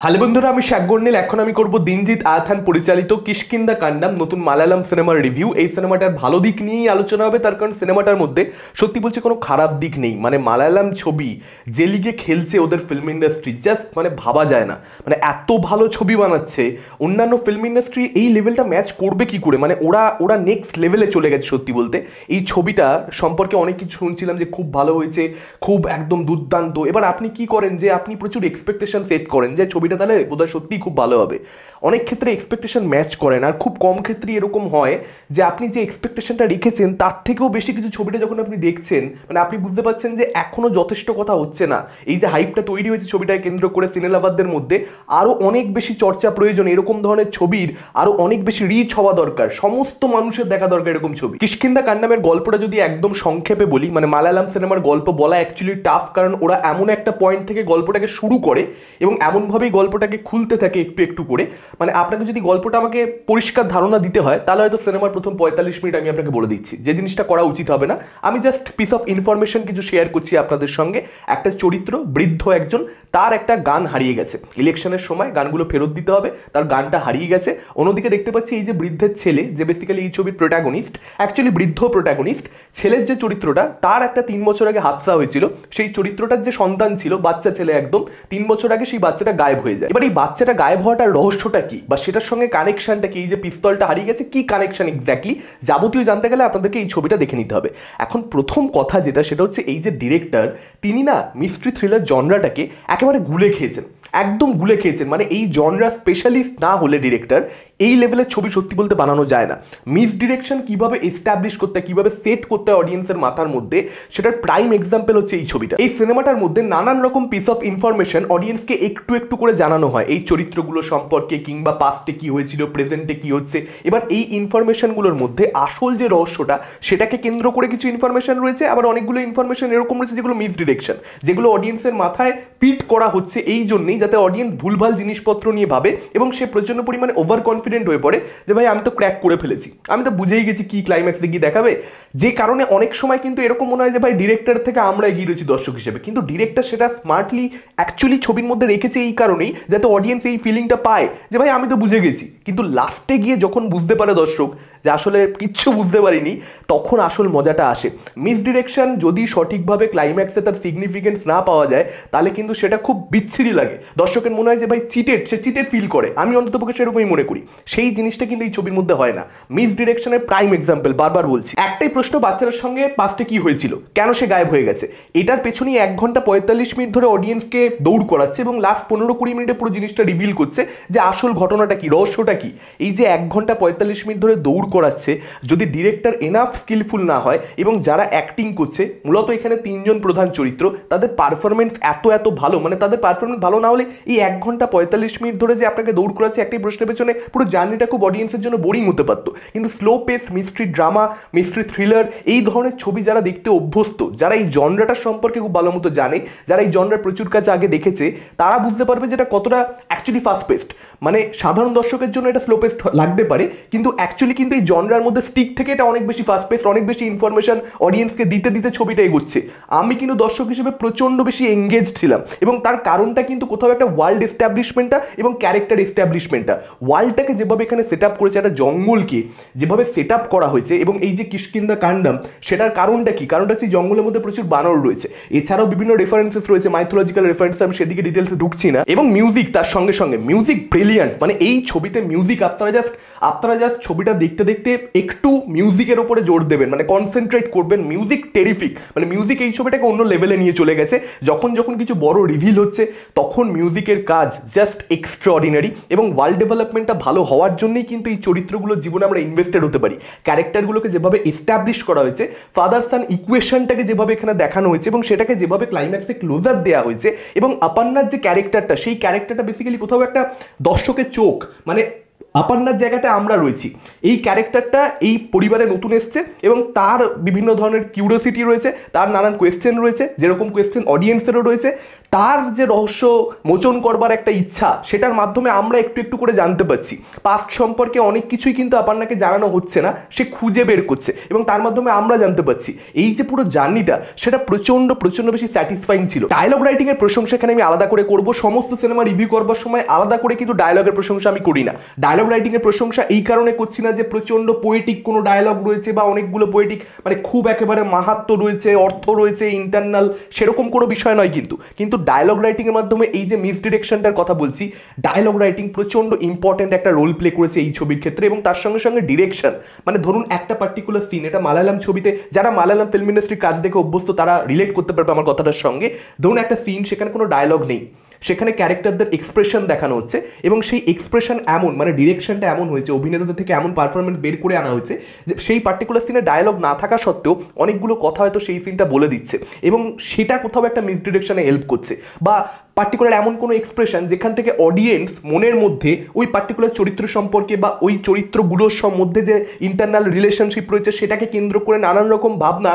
Hello বন্ধুরা, আমি শাকগর্নিল। এখন আমি করব দিনজিৎ আয়াথান পরিচালিত কিষ্কিন্দা কান্ডাম নতুন মালায়ালাম সিনেমার রিভিউ। এই সিনেমাটার ভালো দিক নিয়েই আলোচনা হবে, তার কারণ সিনেমাটার মধ্যে সত্যি বলছে কোনো খারাপ দিক নেই। মানে মালায়ালাম ছবি যে লিগে খেলছে ওদের ফিল্ম ইন্ডাস্ট্রি, জাস্ট মানে ভাবা যায় না। মানে এত ভালো ছবি বানাচ্ছে, অন্যান্য ফিল্ম ইন্ডাস্ট্রি এই লেভেলটা ম্যাচ করবে কি করে? মানে ওরা ওরা নেক্সট লেভেলে চলে গেছে সত্যি বলতে। এই ছবিটা সম্পর্কে অনেক কিছু শুনছিলাম যে খুব ভালো হয়েছে, খুব একদম দুর্দান্ত। এবার আপনি কি করেন যে আপনি প্রচুর এক্সপেকটেশন সেট করেন যে ছবিটা তাহলে বোধহয় সত্যিই খুব ভালো হবে। অনেক ক্ষেত্রে এক্সপেকটেশন ম্যাচ করেন, আর খুব কম ক্ষেত্রে এরকম হয় যে আপনি যে এক্সপেকটেশনটা রেখেছেন তার থেকেও বেশি কিছু ছবিটা যখন আপনি দেখছেন, মানে আপনি বুঝতে পারছেন যে এখনও যথেষ্ট কথা হচ্ছে না। এই যে হাইপটা তৈরি হয়েছে ছবিটাকে কেন্দ্র করে সিনেলাভারদের মধ্যে, আরও অনেক বেশি চর্চা প্রয়োজন। এরকম ধরনের ছবির আরও অনেক বেশি রিচ হওয়া দরকার, সমস্ত মানুষের দেখা দরকার এরকম ছবি। কিষ্কিন্দা কান্ডামের গল্পটা যদি একদম সংক্ষেপে বলি, মানে মালায়ালাম সিনেমার গল্প বলা অ্যাকচুয়ালি টাফ, কারণ ওরা এমন একটা পয়েন্ট থেকে গল্পটাকে শুরু করে এবং এমনভাবেই গল্পটাকে খুলতে থাকে একটু একটু করে। মানে আপনাকে যদি গল্পটা আমাকে পরিষ্কার ধারণা দিতে হয় তাহলে হয়তো সিনেমার প্রথম 45 মিনিট আমি আপনাকে বলে দিচ্ছি, যে জিনিসটা করা উচিত হবে না। আমি জাস্ট পিস অফ ইনফরমেশন কিছু শেয়ার করছি আপনাদের সঙ্গে। একটা চরিত্র, বৃদ্ধ একজন, তার একটা গান হারিয়ে গেছে। ইলেকশনের সময় গানগুলো ফেরত দিতে হবে, তার গানটা হারিয়ে গেছে। অন্যদিকে দেখতে পাচ্ছি এই যে বৃদ্ধের ছেলে, যে বেসিক্যালি এই ছবির প্রোটাগনিস্ট, অ্যাকচুয়ালি বৃদ্ধ প্রোটাগনিস্ট, ছেলের যে চরিত্রটা, তার একটা 3 বছর আগে হাদসা হয়েছিল। সেই চরিত্রটার যে সন্তান ছিল, বাচ্চা ছেলে একদম, 3 বছর আগে সেই বাচ্চাটা গায়েব হয়ে যায়। এবার এই বাচ্চাটা গায়েব হওয়াটার রহস্যটা কি, বা সেটার সঙ্গে কানেকশনটা কি, এই যে পিস্তলটা হারিয়ে গেছে কি কানেকশন এক্স্যাক্টলি, যাবতীয় জানতে গেলে আপনাদেরকে এই ছবিটা দেখে নিতে হবে। এখন প্রথম কথা যেটা, সেটা হচ্ছে এই যে ডিরেক্টর, তিনি না মিস্ট্রি থ্রিলার জনরাটাকে একেবারে গুলে খেয়েছেন, একদম গুলে খেয়েছেন। মানে এই জনরা স্পেশালিস্ট না হলে ডিরেক্টর এই লেভেলের ছবি সত্যি বলতে বানানো যায় না। মিস ডিরেকশন কীভাবে এস্টাবলিশ করতে হয়, কীভাবে সেট করতে হয় অডিয়েন্সের মাথার মধ্যে, সেটার প্রাইম এক্সাম্পল হচ্ছে এই ছবিটা। এই সিনেমাটার মধ্যে নানান রকম পিস অফ ইনফরমেশন অডিয়েন্সকে একটু একটু করে জানানো হয় এই চরিত্রগুলো সম্পর্কে, কিংবা পাস্টে কি হয়েছিল, প্রেজেন্টে কি হচ্ছে। এবার এই ইনফরমেশনগুলোর মধ্যে আসল যে রহস্যটা, সেটাকে কেন্দ্র করে কিছু ইনফরমেশন রয়েছে, আবার অনেকগুলো ইনফরমেশন এরকম রয়েছে যেগুলো মিস ডিরেকশন, যেগুলো অডিয়েন্সের মাথায় ফিট করা হচ্ছে এই জন্যেই যাতে অডিয়েন্স ভুলভাল জিনিসপত্র নিয়ে ভাবে এবং সে প্রচণ্ড পরিমাণে ওভার কনফিডেন্ট হয়ে পড়ে যে ভাই আমি তো ক্র্যাক করে ফেলেছি, আমি তো বুঝেই গেছি কি ক্লাইম্যাক্সে গিয়ে দেখাবে। যে কারণে অনেক সময় কিন্তু এরকম মনে হয় যে ভাই ডিরেক্টর থেকে আমরা এগিয়ে রয়েছি দর্শক হিসেবে, কিন্তু ডিরেক্টর সেটা স্মার্টলি অ্যাকচুয়ালি ছবির মধ্যে রেখেছে এই কারণেই যাতে অডিয়েন্স এই ফিলিংটা পায় যে ভাই আমি তো বুঝে গেছি। কিন্তু লাস্টে গিয়ে যখন বুঝতে পারে দর্শক যে আসলে কিচ্ছু বুঝতে পারিনি, তখন আসল মজাটা আসে। মিস ডিরেকশন যদি সঠিকভাবে ক্লাইম্যাক্সে তার সিগনিফিকেন্স না পাওয়া যায়, তাহলে কিন্তু সেটা খুব বিচ্ছিরি লাগে, দর্শকের মনে হয় যে ভাই চিটেড, সে চিটেড ফিল করে। আমি অন্ততপক্ষে সেরকমই মনে করি। সেই জিনিসটা কিন্তু এই ছবির মধ্যে হয় না। মিস ডিরেকশনের প্রাইম এক্সাম্পল, বারবার বলছি, একটাই প্রশ্ন, বাচ্চাটার সঙ্গে পাস্টে কি হয়েছিল, কেন সে গায়েব হয়ে গেছে। এটার পেছনেই 1 ঘন্টা 45 মিনিট ধরে অডিয়েন্সকে দৌড় করাচ্ছে এবং লাস্ট 15-20 মিনিটে পুরো জিনিসটা রিভিল করছে যে আসল ঘটনাটা কি, রহস্যটা কি। এই যে 1 ঘন্টা 45 মিনিট ধরে দৌড় করাচ্ছে, যদি ডিরেক্টর এনাফ স্কিলফুল না হয় এবং যারা অ্যাক্টিং করছে, মূলত এখানে 3জন প্রধান চরিত্র, তাদের পারফরমেন্স এত ভালো, মানে তাদের পারফরমেন্স ভালো না হলে এই 1 ঘন্টা 45 মিনিট ধরে যে আপনাকে দৌড় করাচ্ছে একটি প্রশ্নের পেছনে, পুরো জার্নিটা খুব অডিয়েন্সের জন্য বোরিং হতে পারতো। কিন্তু slow pace mystery drama, mystery thriller, এই ধরনের ছবি যারা দেখতে অভ্যস্ত, যারা এই জনরাটার সম্পর্কে খুব ভালো মতো জানে, যারা এই জনরার প্রচুর কাছে আগে দেখেছে, তারা বুঝতে পারবে যে এটা কতটা অ্যাকচুয়ালি ফাস্ট পেস্ট। মানে সাধারণ দর্শকের জন্য এটা স্লো পেস্ট লাগতে পারে, কিন্তু অ্যাকচুয়ালি কিন্তু এই জনরার মধ্যে স্টিক থেকে এটা অনেক বেশি ফাস্ট পেস্ট, অনেক বেশি ইনফরমেশন অডিয়েন্সকে দিতে দিতে ছবিটা এগোচ্ছে। আমি কিন্তু দর্শক হিসেবে প্রচণ্ড বেশি এঙ্গেজড ছিলাম, এবং তার কারণটা কিন্তু কোথাও একটা ওয়ার্ল্ড এস্টাবলিশমেন্টটা এবং ক্যারেক্টার এস্টাবলিশমেন্টটা, ওয়ার্ল্ডটাকে যেভাবে এখানে সেট আপ করেছে, একটা জঙ্গলকে যেভাবে সেট আপ করা হয়েছে, এবং এই যে কিষ্কিন্দা কান্ডাম, সেটার কারণটা কি, কারণটা হচ্ছে জঙ্গলের মধ্যে প্রচুর বানর রয়েছে, এছাড়াও বিভিন্ন রেফারেন্সেস রয়েছে, মাইথোলজিক্যাল রেফারেন্স, আমি সেদিকে ডিটেলসে ঢুকছি না। এবং মিউজিক তার সঙ্গে সঙ্গে, মিউজিক ব্রিলিয়ান্ট। মানে এই ছবিতে মিউজিক আপনারা জাস্ট ছবিটা দেখতে দেখতে একটু মিউজিকের ওপরে জোর দেবেন, মানে কনসেন্ট্রেট করবেন। মিউজিক টেরিফিক, মানে মিউজিক এই ছবিটাকে অন্য লেভেলে নিয়ে চলে গেছে। যখন কিছু বড় রিভিল হচ্ছে, তখন মিউজিকের কাজ জাস্ট এক্সট্রাঅর্ডিনারি, এবং ওয়ার্ল্ড ডেভেলপমেন্টটা ভালো হওয়ার জন্যই কিন্তু এই চরিত্রগুলোর জীবনে আমরা ইনভেস্টেড হতে পারি। ক্যারেক্টারগুলোকে যেভাবে এস্টাবলিশ করা হয়েছে, ফাদার সান ইকুয়েশনটাকে যেভাবে এখানে দেখানো হয়েছে, এবং সেটাকে যেভাবে ক্লাইম্যাক্সে ক্লোজার দেওয়া হয়েছে, এবং আপান্নার যে ক্যারেক্টারটা, সেই ক্যারেক্টারটা বেসিক্যালি কোথাও একটা দর্শকের চোখ, মানে আপান্নার জায়গাতে আমরা রয়েছি। এই ক্যারেক্টারটা এই পরিবারে নতুন এসছে এবং তার বিভিন্ন ধরনের কিউরিওসিটি রয়েছে, তার নানান কোয়েশ্চেন রয়েছে, যেরকম কোয়েশ্চেন অডিয়েন্সেরও রয়েছে। তার যে রহস্য মোচন করবার একটা ইচ্ছা, সেটার মাধ্যমে আমরা একটু একটু করে জানতে পারছি। পাস্ট সম্পর্কে অনেক কিছুই কিন্তু আপান্নাকে জানানো হচ্ছে না, সে খুঁজে বের করছে এবং তার মাধ্যমে আমরা জানতে পারছি। এই যে পুরো জার্নিটা, সেটা প্রচণ্ড প্রচণ্ড বেশি স্যাটিসফাইং ছিল। ডায়লগ রাইটিংয়ের প্রশংসা এখানে আমি আলাদা করে করব, সমস্ত সিনেমা রিভিউ করবার সময় আলাদা করে কিন্তু ডায়লগের প্রশংসা আমি করি না। ডায়লগ রাইটিংয়ের প্রশংসা এই কারণে করছি না যে প্রচণ্ড পোয়েটিক কোনো ডায়লগ রয়েছে বা অনেকগুলো পোয়েটিক মানে খুব একেবারে মাহাত্ম্য রয়েছে, অর্থ রয়েছে, ইন্টারনাল, সেরকম কোনো বিষয় নয়। কিন্তু ডায়লগ রাইটিংয়ের মাধ্যমে এই যে মিসডিরেকশনটার কথা বলছি, ডায়লগ রাইটিং প্রচণ্ড ইম্পর্টেন্ট একটা রোল প্লে করেছে এই ছবির ক্ষেত্রে। এবং তার সঙ্গে সঙ্গে ডিরেকশন, মানে ধরুন একটা পার্টিকুলার সিন, এটা মালায়ালাম ছবিতে যারা মালায়ালাম ফিল্ম ইন্ডাস্ট্রির কাজ দেখে অভ্যস্ত তারা রিলেট করতে পারবে আমার কথাটার সঙ্গে। ধরুন একটা সিন, সেখানে কোনো ডায়লগ নেই, সেখানে ক্যারেক্টারদের এক্সপ্রেশন দেখানো হচ্ছে এবং সেই এক্সপ্রেশন এমন, মানে ডিরেকশনটা এমন হয়েছে, অভিনেতাদের থেকে এমন পারফরমেন্স বের করে আনা হয়েছে যে সেই পার্টিকুলার সিনে ডায়লগ না থাকা সত্ত্বেও অনেকগুলো কথা হয়তো সেই সিনটা বলে দিচ্ছে এবং সেটা কোথাও একটা মিসডিরেকশনে হেল্প করছে। বা পার্টিকুলার এমন কোনো এক্সপ্রেশন যেখান থেকে অডিয়েন্স মনের মধ্যে ওই পার্টিকুলার চরিত্র সম্পর্কে বা ওই চরিত্রগুলোর মধ্যে যে ইন্টারনাল রিলেশনশিপ রয়েছে সেটাকে কেন্দ্র করে নানান রকম ভাবনা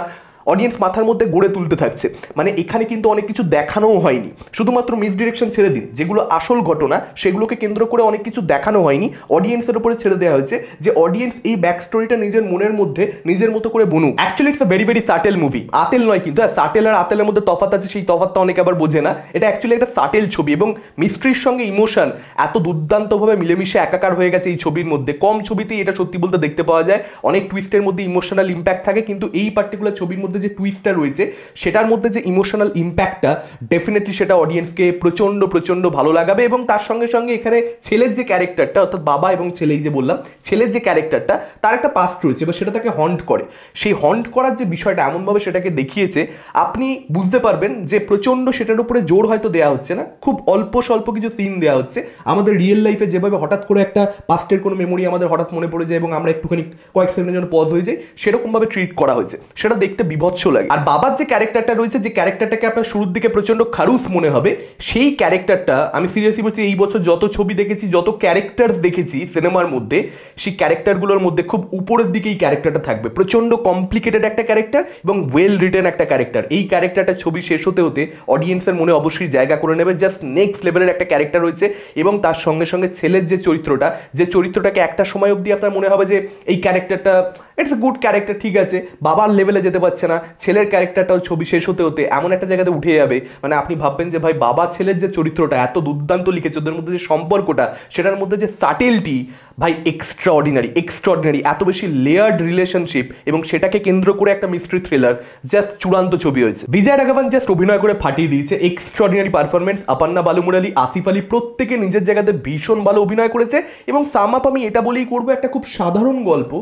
অডিয়েন্স মাথার মধ্যে গড়ে তুলতে থাকছে। মানে এখানে কিন্তু অনেক কিছু দেখানোও হয়নি, শুধুমাত্র মিসডিরেকশন ছেড়ে দিন, যেগুলো আসল ঘটনা সেগুলোকে কেন্দ্র করে অনেক কিছু দেখানো হয়নি, অডিয়েন্সের উপরে ছেড়ে দেওয়া হয়েছে যে অডিয়েন্স এই ব্যাক স্টোরিটা নিজের মনের মধ্যে নিজের মতো করে বুনুক। Actually it's a very very subtle movie. আতেল নয়, কিন্তু সাটেল আর আতেলের মধ্যে তফাৎ আছে, সেই তফাৎটা অনেকে আবার বোঝে না। এটা অ্যাকচুয়ালি একটা সাটেল ছবি এবং মিস্ট্রির সঙ্গে ইমোশন এত দুর্দান্তভাবে মিলেমিশে একাকার হয়ে গেছে এই ছবির মধ্যে। কম ছবিতেই এটা সত্যি বলতে দেখতে পাওয়া যায়। অনেক টুইস্টের মধ্যে ইমোশনাল ইম্প্যাক্ট থাকে, কিন্তু এই পার্টিকুলার ছবির মধ্যে যে টুইস্টটা রয়েছে সেটার মধ্যে যে ইমোশনাল ইম্প্যাক্টটা, ডেফিনেটলি সেটা অডিয়েন্সকে প্রচণ্ড প্রচণ্ড ভালো লাগাবে। এবং তার সঙ্গে সঙ্গে এখানে ছেলের যে ক্যারেক্টারটা, অর্থাৎ বাবা এবং ছেলে, এই যে বললাম ছেলের যে ক্যারেক্টারটা, তার একটা পাস্ট রয়েছে বা সেটা তাকে হন্ট করে। সেই হন্ট করার যে বিষয়টা এমনভাবে সেটাকে দেখিয়েছে, আপনি বুঝতে পারবেন যে প্রচণ্ড সেটার উপরে জোর হয়তো দেওয়া হচ্ছে না, খুব অল্প স্বল্প কিছু সিন দেওয়া হচ্ছে। আমাদের রিয়েল লাইফে যেভাবে হঠাৎ করে একটা পাস্টের কোনো মেমোরি আমাদের হঠাৎ মনে পড়ে যায় এবং আমরা একটুখানি কয়েক সেকেন্ডের জন্য পজ হয়ে যাই, সেরকমভাবে ট্রিট করা হয়েছে, সেটা দেখতে বিভৎস লাগে। আর বাবার যে ক্যারেক্টারটা রয়েছে, যে ক্যারেক্টারটাকে আপনার শুরুর দিকে প্রচণ্ড খারুস মনে হবে, সেই ক্যারেক্টারটা আমি সিরিয়াসলি বলছি, এই বছর যত ছবি দেখেছি, যত ক্যারেক্টার্স দেখেছি সিনেমার মধ্যে, সেই ক্যারেক্টারগুলোর মধ্যে খুব উপরের দিকে এই ক্যারেক্টারটা থাকবে। প্রচণ্ড কমপ্লিকেটেড একটা ক্যারেক্টার এবং ওয়েল রিটেন একটা ক্যারেক্টার। এই ক্যারেক্টারটা ছবি শেষ হতে হতে অডিয়েন্সের মনে অবশ্যই জায়গা করে নেবে। জাস্ট নেক্সট লেভেলের একটা ক্যারেক্টার রয়েছে। এবং তার সঙ্গে সঙ্গে ছেলের যে চরিত্রটাকে একটা সময় অবধি আপনার মনে হবে যে এই ক্যারেক্টারটা ইটস এ গুড ক্যারেক্টার, ঠিক আছে, বাবার লেভেলে যেতে পারছে না। ছেলের ক্যারেক্টারটাও ছবি শেষ হতে হতে এমন একটা জায়গাতে উঠে যাবে, মানে আপনি ভাববেন যে ভাই বাবা ছেলের যে চরিত্রটা এত দুর্দান্ত লিখেছে, ওদের মধ্যে যে সম্পর্কটা, সেটার মধ্যে যে সাটেলটি, ভাই এক্সট্রাঅর্ডিনারি, এত বেশি লেয়ার্ড রিলেশনশিপ এবং সেটাকে কেন্দ্র করে একটা মিস্ট্রি থ্রিলার, জাস্ট চূড়ান্ত ছবি হয়েছে। বিজয় রাঘবন জাস্ট অভিনয় করে ফাটিয়ে দিয়েছে, এক্সট্রাঅর্ডিনারি পারফরমেন্স। আপান্না বালুমুরালি, আসিফ আলী প্রত্যেকে নিজের জায়গাতে ভীষণ ভালো অভিনয় করেছে। এবং সাম আপ আমি এটা বলেই করবো, একটা খুব সাধারণ গল্প,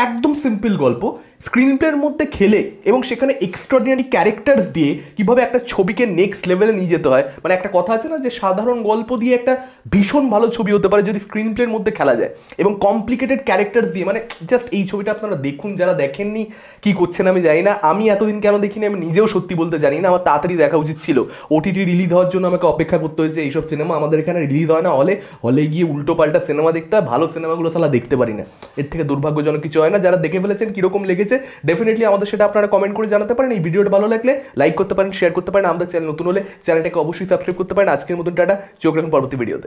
একদম সিম্পল গল্প, স্ক্রিন প্লের মধ্যে খেলে এবং সেখানে এক্সট্রাঅর্ডিনারি ক্যারেক্টার্স দিয়ে কিভাবে একটা ছবিকে নেক্সট লেভেলে নিয়ে যেতে হয়। মানে একটা কথা আছে না যে সাধারণ গল্প দিয়ে একটা ভীষণ ভালো ছবি হতে পারে যদি স্ক্রিন প্লের মধ্যে খেলা যায় এবং কমপ্লিকেটেড ক্যারেক্টার্স দিয়ে। মানে জাস্ট এই ছবিটা আপনারা দেখুন, যারা দেখেননি কি করছেন আমি জানি না, আমি এতদিন কেন দেখিনি আমি নিজেও সত্যি বলতে জানি না। আমার তাড়াতাড়ি দেখা উচিত ছিল, ওটিটি রিলিজ হওয়ার জন্য আমাকে অপেক্ষা করতে হয়েছে। এইসব সিনেমা আমাদের এখানে রিলিজ হয় না, হলে গিয়ে উল্টো পাল্টা সিনেমা দেখতে হয়, ভালো সিনেমাগুলো সালা দেখতে পারি না। এর থেকে দুর্ভাগ্যজনক কিছু হয় না। যারা দেখে ফেলেছেন কীরকম লেগেছে ডেফিনেটলি আমাদের সেটা আপনারা কমেন্ট করে জানাতে পারেন। এই ভিডিওটা ভালো লাগলে লাইক করতে পারেন, শেয়ার করতে পারেন। আমাদের চ্যানেল নতুন হলে চ্যানেলটাকে অবশ্যই সাবস্ক্রাইব করতে পারেন। আজকের মতন টাটা, চোখ রাখুন পরবর্তী ভিডিওতে।